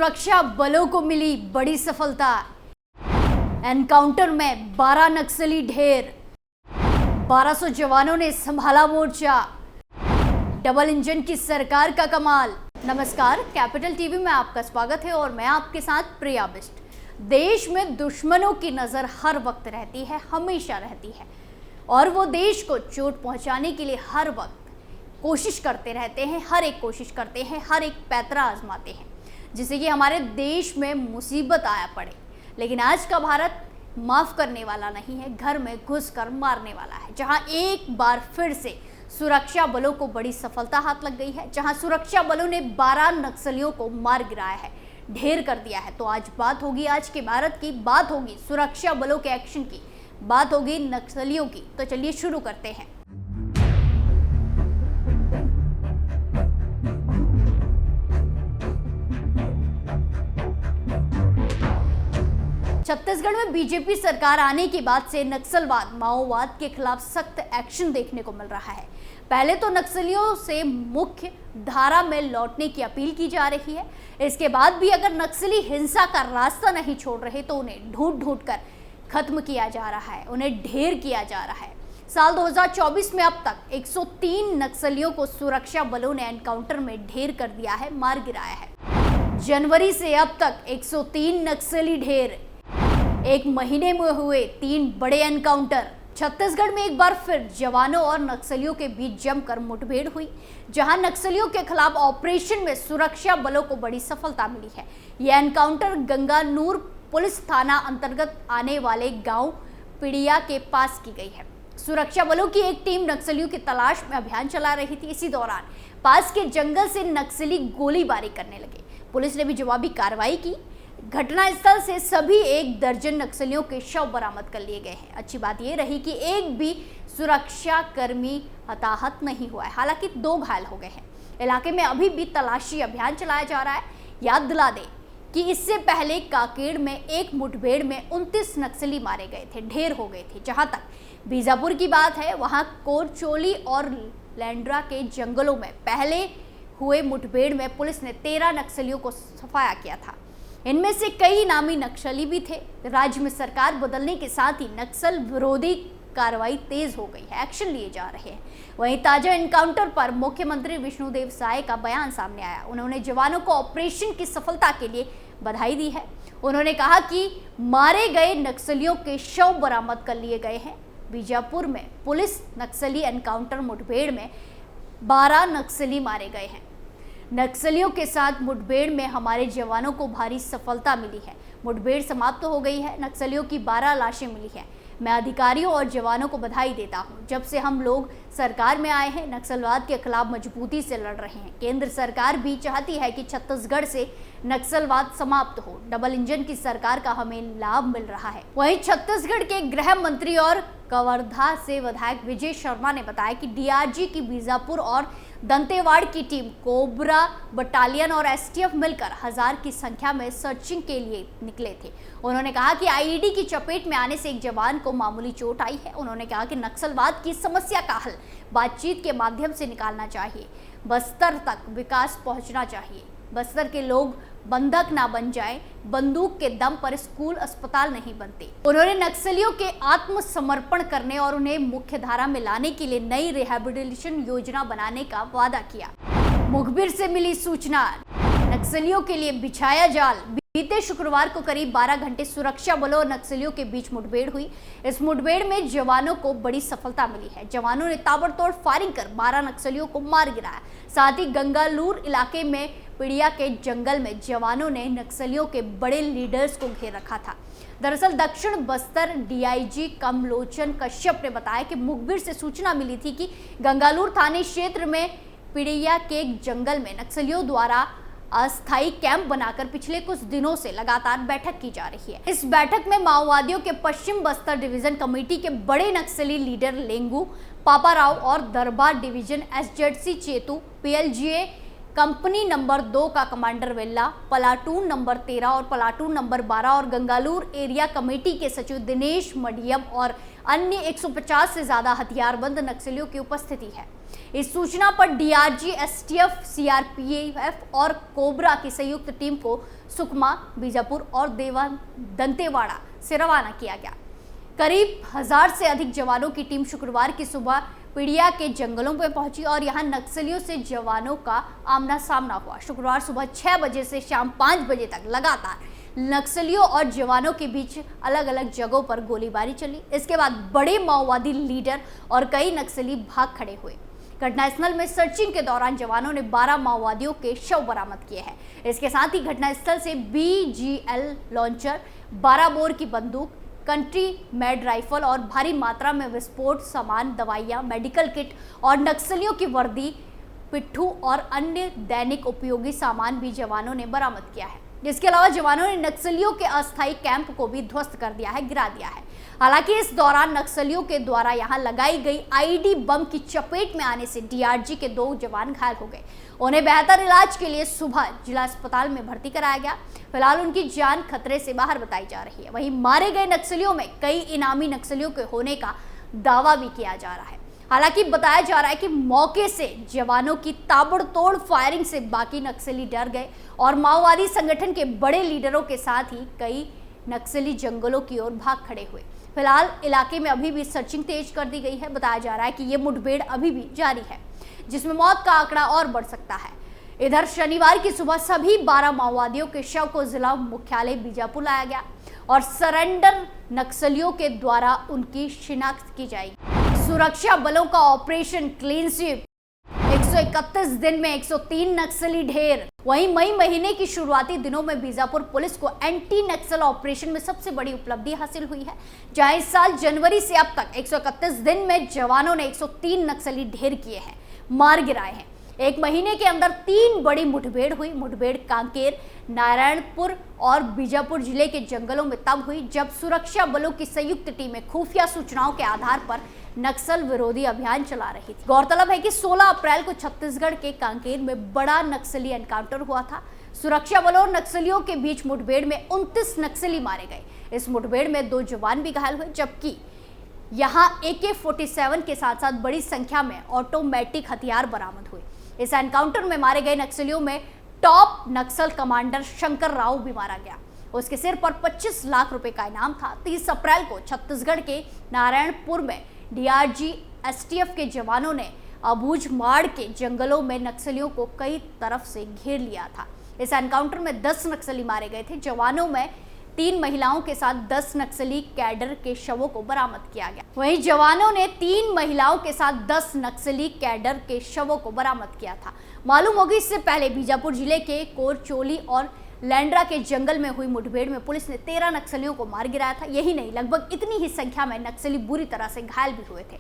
सुरक्षा बलों को मिली बड़ी सफलता। एनकाउंटर में 12 नक्सली ढेर, 1200 जवानों ने संभाला मोर्चा। डबल इंजन की सरकार का कमाल। नमस्कार, कैपिटल टीवी में आपका स्वागत है और मैं आपके साथ प्रिया बिष्ट। देश में दुश्मनों की नजर हर वक्त रहती है, हमेशा रहती है, और वो देश को चोट पहुंचाने के लिए हर वक्त कोशिश करते रहते हैं, हर एक कोशिश करते हैं, हर एक पैतरा आजमाते हैं जिससे कि हमारे देश में मुसीबत आया पड़े। लेकिन आज का भारत माफ करने वाला नहीं है, घर में घुसकर मारने वाला है। जहां एक बार फिर से सुरक्षा बलों को बड़ी सफलता हाथ लग गई है, जहां सुरक्षा बलों ने 12 नक्सलियों को मार गिराया है, ढेर कर दिया है। तो आज बात होगी आज के भारत की, बात होगी सुरक्षा बलों के एक्शन की, बात होगी नक्सलियों की। तो चलिए शुरू करते हैं। छत्तीसगढ़ में बीजेपी सरकार आने के बाद से नक्सलवाद, माओवाद के खिलाफ सख्त एक्शन देखने को मिल रहा है। पहले तो नक्सलियों से मुख्य धारा में लौटने की अपील की जा रही है। इसके बाद भी अगर नक्सली हिंसा का रास्ता नहीं छोड़ रहे तो उन्हें ढूंढ कर खत्म किया जा रहा है, उन्हें ढेर किया जा रहा है। साल 2024 में अब तक 103 नक्सलियों को सुरक्षा बलों ने एनकाउंटर में ढेर कर दिया है, मार गिराया है। जनवरी से अब तक 103 नक्सली ढेर, एक महीने में हुए 3 बड़े एनकाउंटर। छत्तीसगढ़ में एक बार फिर जवानों और नक्सलियों के बीच जमकर मुठभेड़ हुई, जहां नक्सलियों के खिलाफ ऑपरेशन में सुरक्षा बलों को बड़ी सफलता मिली है। यह एनकाउंटर गंगानूर पुलिस थाना अंतर्गत आने वाले गांव पिड़िया के पास की गई है। सुरक्षा बलों की एक टीम नक्सलियों की तलाश में अभियान चला रही थी। इसी दौरान पास के जंगल से नक्सली गोलीबारी करने लगे। पुलिस ने भी जवाबी कार्रवाई की। घटनास्थल से सभी 1 दर्जन नक्सलियों के शव बरामद कर लिए गए हैं। अच्छी बात यह रही कि एक भी सुरक्षा कर्मी हताहत नहीं हुआ है, हालांकि 2 घायल हो गए हैं। इलाके में अभी भी तलाशी अभियान चलाया जा रहा है। याद दिला दें कि इससे पहले काकेड़ में एक मुठभेड़ में 29 नक्सली मारे गए थे, ढेर हो गए थे। जहां तक बीजापुर की बात है, वहां कोरचोली और लैंड्रा के जंगलों में पहले हुए मुठभेड़ में पुलिस ने 13 नक्सलियों को सफाया किया था। इनमें से कई नामी नक्सली भी थे। राज्य में सरकार बदलने के साथ ही नक्सल विरोधी कार्रवाई तेज हो गई है, एक्शन लिए जा रहे हैं। वहीं ताजा एनकाउंटर पर मुख्यमंत्री विष्णुदेव साय का बयान सामने आया। उन्होंने जवानों को ऑपरेशन की सफलता के लिए बधाई दी है। उन्होंने कहा कि मारे गए नक्सलियों के शव बरामद कर लिए गए हैं। बीजापुर में पुलिस नक्सली एनकाउंटर मुठभेड़ में 12 नक्सली मारे गए हैं। नक्सलियों के साथ मुठभेड़ में हमारे जवानों को भारी सफलता मिली है। मुठभेड़ समाप्त हो गई है। नक्सलियों की 12 लाशें मिली हैं। मैं अधिकारियों और जवानों को बधाई देता हूं। जब से हम लोग सरकार में आए हैं, नक्सलवाद के खिलाफ मजबूती से लड़ रहे हैं। केंद्र सरकार भी चाहती है कि छत्तीसगढ़ से नक्सलवाद समाप्त हो। डबल इंजन की सरकार का हमें लाभ मिल रहा है। वहीं छत्तीसगढ़ के गृह मंत्री और कवर्धा से विधायक विजय शर्मा ने बताया कि डीआरजी की बीजापुर और दंतेवाड़ की टीम, कोबरा बटालियन और एसटीएफ मिलकर 1000 की संख्या में सर्चिंग के लिए निकले थे। उन्होंने कहा कि आईईडी की चपेट में आने से एक जवान को मामूली चोट आई है। उन्होंने कहा कि नक्सलवाद की समस्या का हल बातचीत के माध्यम से निकालना चाहिए। बस्तर तक विकास पहुंचना चाहिए। बस्तर के लोग बंधक ना बन जाएं, बंदूक के दम पर स्कूल अस्पताल नहीं बनते। उन्होंने नक्सलियों के आत्मसमर्पण करने और उन्हें मुख्य धारा में लाने के लिए नई रिहैबिलिटेशन योजना बनाने का वादा किया। मुखबिर से मिली सूचना, नक्सलियों के लिए बिछाया जाल। बीते शुक्रवार को करीब 12 घंटे सुरक्षा बलों और नक्सलियों के बीच मुठभेड़ हुई। इस मुठभेड़ में जवानों को बड़ी सफलता मिली है। जवानों ने ताबड़तोड़ फायरिंग कर 12 नक्सलियों को मार गिराया। साथ ही गंगालूर इलाके में पिड़िया के जंगल में जवानों ने नक्सलियों के बड़े लीडर्स को घेर रखा था। दरअसल दक्षिण बस्तर डीआईजी कमलोचन कश्यप ने बताया कि मुखबिर से सूचना मिली थी कि गंगालूर थाने क्षेत्र में पिड़िया के जंगल में नक्सलियों द्वारा अस्थायी कैंप बनाकर पिछले कुछ दिनों से लगातार बैठक की जा रही है। इस बैठक में माओवादियों के पश्चिम बस्तर डिवीजन कमेटी के बड़े नक्सली लीडर लेंगू पापाराव और दरबार division एसजेडसी Chetu, PLGA company number 2 का कमांडर वेल्ला, प्लाटून नंबर 13 और प्लाटून नंबर 12 और गंगालूर एरिया कमेटी के सचिव दिनेश मडियम और अन्य 150 से ज्यादा हथियारबंद नक्सलियों की उपस्थिति है। इस सूचना पर डीआरजी, एसटीएफ, सीआरपीएफ और कोबरा की संयुक्त टीम को सुकमा, बीजापुर और दंतेवाड़ा से रवाना किया गया। करीब 1000 से अधिक जवानों की टीम शुक्रवार की सुबह पीड़िया के जंगलों में पहुंची और यहां नक्सलियों से जवानों का आमना सामना हुआ। शुक्रवार सुबह 6 बजे से शाम 5 बजे तक लगातार नक्सलियों और जवानों के बीच अलग अलग जगहों पर गोलीबारी चली। इसके बाद बड़े माओवादी लीडर और कई नक्सली भाग खड़े हुए। घटनास्थल में सर्चिंग के दौरान जवानों ने 12 माओवादियों के शव बरामद किए हैं। इसके साथ ही घटनास्थल से BGL लॉन्चर, 12 बोर की बंदूक, कंट्री मेड राइफल और भारी मात्रा में विस्फोट सामान, दवाइयां, मेडिकल किट और नक्सलियों की वर्दी, पिट्ठू और अन्य दैनिक उपयोगी सामान भी जवानों ने बरामद किया है। इसके अलावा जवानों ने नक्सलियों के अस्थायी कैंप को भी ध्वस्त कर दिया है, गिरा दिया है। हालांकि इस दौरान नक्सलियों के द्वारा यहां लगाई गई आईडी बम की चपेट में आने से डीआरजी के 2 जवान घायल हो गए। उन्हें बेहतर इलाज के लिए सुबह जिला अस्पताल में भर्ती कराया गया। फिलहाल उनकी जान खतरे से बाहर बताई जा रही है। वहीं मारे गए नक्सलियों में कई इनामी नक्सलियों के होने का दावा भी किया जा रहा है। हालांकि बताया जा रहा है कि मौके से जवानों की ताबड़तोड़ फायरिंग से बाकी नक्सली डर गए और माओवादी संगठन के बड़े लीडरों के साथ ही कई नक्सली जंगलों की ओर भाग खड़े हुए। फिलहाल इलाके में अभी भी सर्चिंग तेज कर दी गई है। बताया जा रहा है कि ये मुठभेड़ अभी भी जारी है, जिसमें मौत का आंकड़ा और बढ़ सकता है। इधर शनिवार की सुबह सभी 12 माओवादियों के शव को जिला मुख्यालय बीजापुर लाया गया और सरेंडर नक्सलियों के द्वारा उनकी शिनाख्त की जाएगी। सुरक्षा बलों का ऑपरेशन क्लीन स्वीप, 131 दिन में 103 नक्सली ढेर। वहीं मई महीने की शुरुआती दिनों में बीजापुर पुलिस को एंटी नक्सल ऑपरेशन में सबसे बड़ी उपलब्धि हासिल हुई है, जहां इस साल जनवरी से अब तक 131 दिन में जवानों ने 103 नक्सली ढेर किए हैं, मार गिराए हैं। एक महीने के अंदर 3 बड़ी मुठभेड़ हुई। मुठभेड़ कांकेर, नारायणपुर और बीजापुर जिले के जंगलों में तब हुई जब सुरक्षा बलों की संयुक्त टीमें खुफिया सूचनाओं के आधार पर नक्सल विरोधी अभियान चला रही थी। गौरतलब है कि 16 अप्रैल को छत्तीसगढ़ के कांकेर में बड़ा नक्सली एनकाउंटर हुआ था। सुरक्षा बलों और नक्सलियों के बीच मुठभेड़ में 29 नक्सली मारे गए। इस मुठभेड़ में 2 जवान भी घायल हुए, जबकि यहां AK-47 के साथ साथ बड़ी संख्या में ऑटोमेटिक हथियार बरामद हुए। इस एनकाउंटर में मारे गए नक्सलियों में टॉप नक्सल कमांडर शंकर राव भी मारा गया। उसके सिर पर 25 लाख रुपए का इनाम था। 30 अप्रैल को छत्तीसगढ़ के नारायणपुर में डीआरजी, एसटीएफ के जवानों ने अबूझमाड़ के जंगलों में नक्सलियों को कई तरफ से घेर लिया था। इस एनकाउंटर में 10 नक्सली मारे गए थे। जवानों में 3 महिलाओं के साथ 10 नक्सली कैडर के शवों को बरामद किया गया। वहीं जवानों ने 3 महिलाओं के साथ 10 नक्सली कैडर के शवों को बरामद किया था। मालूम होगी, इससे पहले बीजापुर जिले के कोरचोली और लैंड्रा के जंगल में हुई मुठभेड़ में पुलिस ने 13 नक्सलियों को मार गिराया था। यही नहीं, लगभग इतनी ही संख्या में नक्सली बुरी तरह से घायल भी हुए थे।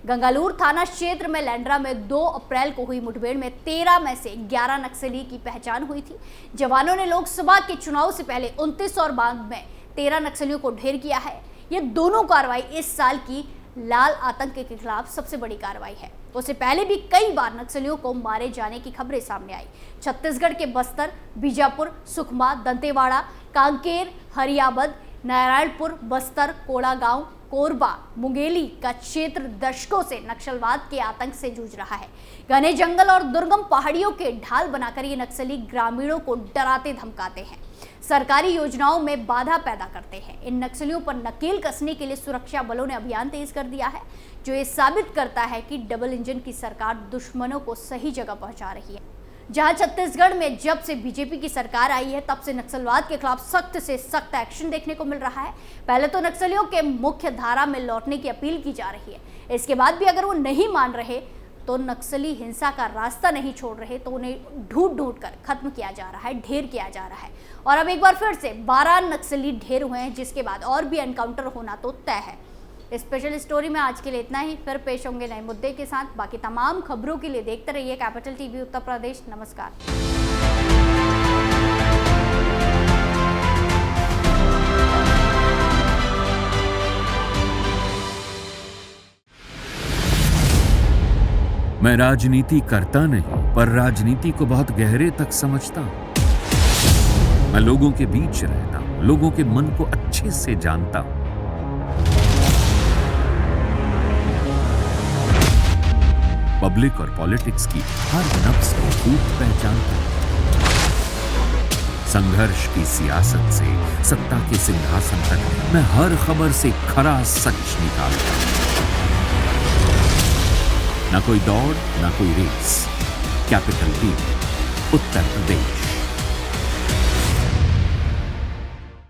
गंगालूर थाना क्षेत्र में लैंड्रा में 2 अप्रैल को हुई मुठभेड़ में 13 में से 11 नक्सली की पहचान हुई थी। जवानों ने लोकसभा के चुनाव से पहले 29 और बाद में 13 नक्सलियों को ढेर किया है। ये दोनों कार्रवाई इस साल की लाल आतंक के खिलाफ सबसे बड़ी कार्रवाई है। उससे पहले भी कई बार नक्सलियों को मारे जाने की खबरें सामने आई। छत्तीसगढ़ के बस्तर, बीजापुर, सुकमा, दंतेवाड़ा, कांकेर, हरियाबद, नारायणपुर, बस्तर, कोड़ागांव, कोरबा, मुंगेली का क्षेत्र दशकों से नक्सलवाद के आतंक से जूझ रहा है। घने जंगल और दुर्गम पहाड़ियों के ढाल बनाकर ये नक्सली ग्रामीणों को डराते धमकाते हैं, सरकारी योजनाओं में बाधा पैदा करते हैं। इन नक्सलियों पर नकेल कसने के लिए सुरक्षा बलों ने अभियान तेज कर दिया है, जो ये साबित करता है कि डबल इंजन की सरकार दुश्मनों को सही जगह पहुंचा रही है। जहां छत्तीसगढ़ में जब से बीजेपी की सरकार आई है, तब से नक्सलवाद के खिलाफ सख्त से सख्त एक्शन देखने को मिल रहा है। पहले तो नक्सलियों के मुख्य धारा में लौटने की अपील की जा रही है। इसके बाद भी अगर वो नहीं मान रहे, तो नक्सली हिंसा का रास्ता नहीं छोड़ रहे, तो उन्हें ढूंढ कर खत्म किया जा रहा है, ढेर किया जा रहा है। और अब एक बार फिर से 12 नक्सली ढेर हुए हैं, जिसके बाद और भी एनकाउंटर होना तो तय है। स्पेशल स्टोरी में आज के लिए इतना ही। फिर पेश होंगे नए मुद्दे के साथ। बाकी तमाम खबरों के लिए देखते रहिए कैपिटल टीवी उत्तर प्रदेश। नमस्कार। मैं राजनीति करता नहीं, पर राजनीति को बहुत गहरे तक समझता हूं। मैं लोगों के बीच रहता हूं, लोगों के मन को अच्छे से जानता हूं। पब्लिक और पॉलिटिक्स की हर नब्ज को खूब पहचानता हूं। संघर्ष की सियासत से सत्ता के सिंहासन तक मैं हर खबर से खरा सच निकालता हूं। ना कोई दौड़, ना कोई race. Capital B, Uttar Pradesh.